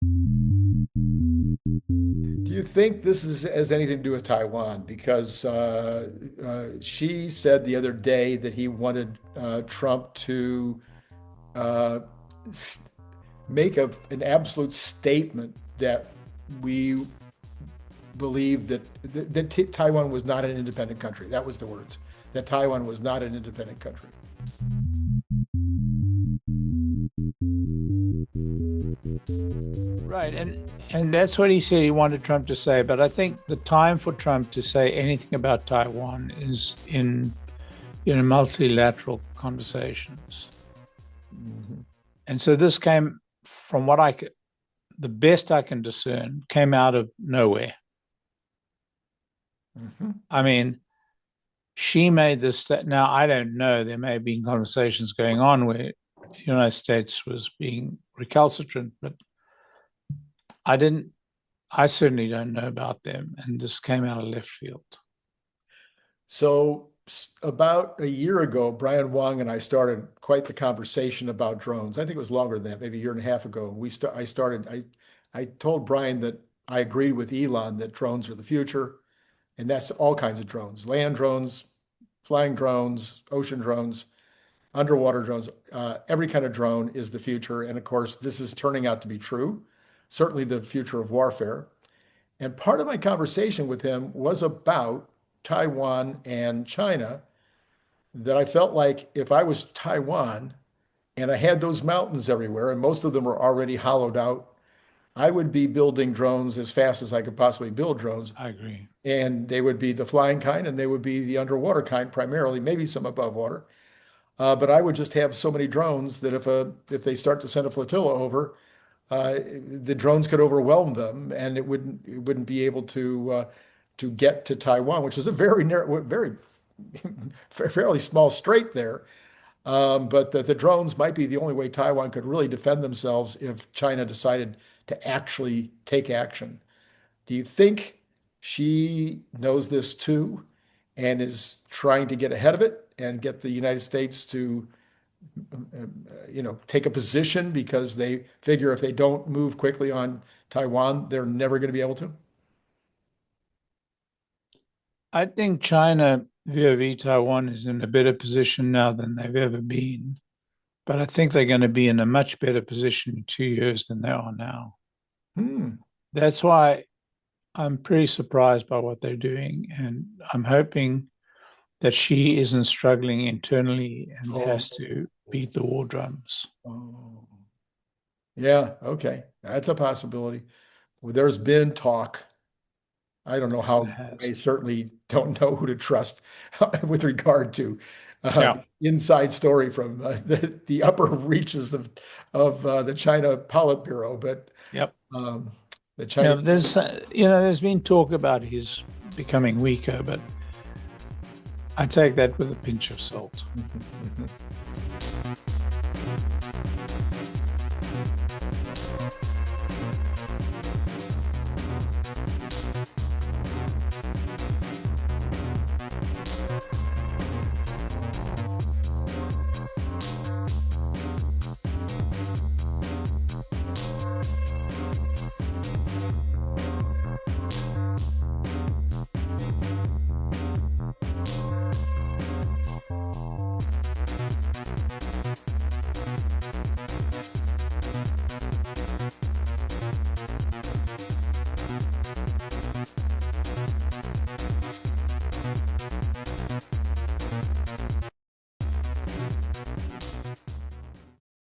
Do you think has anything to do with Taiwan? Because she said the other day that he wanted Trump to uh, s- make an absolute statement that we believe that Taiwan was not an independent country. That was the words. That Taiwan was not an independent country. Right, and that's what he said he wanted Trump to say. But I think the time for Trump to say anything about Taiwan is in multilateral conversations. Mm-hmm. And so this came from the best I can discern, came out of nowhere. Mm-hmm. I mean, she made this. Now, I don't know. There may have been conversations going on where the United States was being recalcitrant, but I certainly don't know about them. And this came out of left field. So about a year ago, Brian Wong and I started quite the conversation about drones. I think it was longer than that, maybe a year and a half ago. I told Brian that I agreed with Elon that drones are the future, and that's all kinds of drones, land drones, flying drones, ocean drones, underwater drones, every kind of drone is the future. And of course, this is turning out to be true, certainly the future of warfare. And part of my conversation with him was about Taiwan and China, that I felt like if I was Taiwan and I had those mountains everywhere, and most of them were already hollowed out, I would be building drones as fast as I could possibly build drones. I agree. And they would be the flying kind and they would be the underwater kind primarily, maybe some above water. But I would just have so many drones that if they start to send a flotilla over, the drones could overwhelm them, and it wouldn't be able to get to Taiwan, which is a very narrow, very fairly small strait there. But the drones might be the only way Taiwan could really defend themselves if China decided to actually take action. Do you think she knows this too and is trying to get ahead of it and get the United States to, take a position because they figure if they don't move quickly on Taiwan, they're never going to be able to? I think China vis-a-vis Taiwan is in a better position now than they've ever been. But I think they're going to be in a much better position in 2 years than they are now. Hmm. That's why I'm pretty surprised by what they're doing. And I'm hoping that she isn't struggling internally and has to beat the war drums. Oh. Yeah, okay. That's a possibility. Well, there's been talk. I don't know Yes, it how, has. I certainly don't know who to trust with regard to Yeah. inside story from the upper reaches of the China Politburo, but Yep. um, the Yeah. Chinese. There's been talk about his becoming weaker, but I take that with a pinch of salt.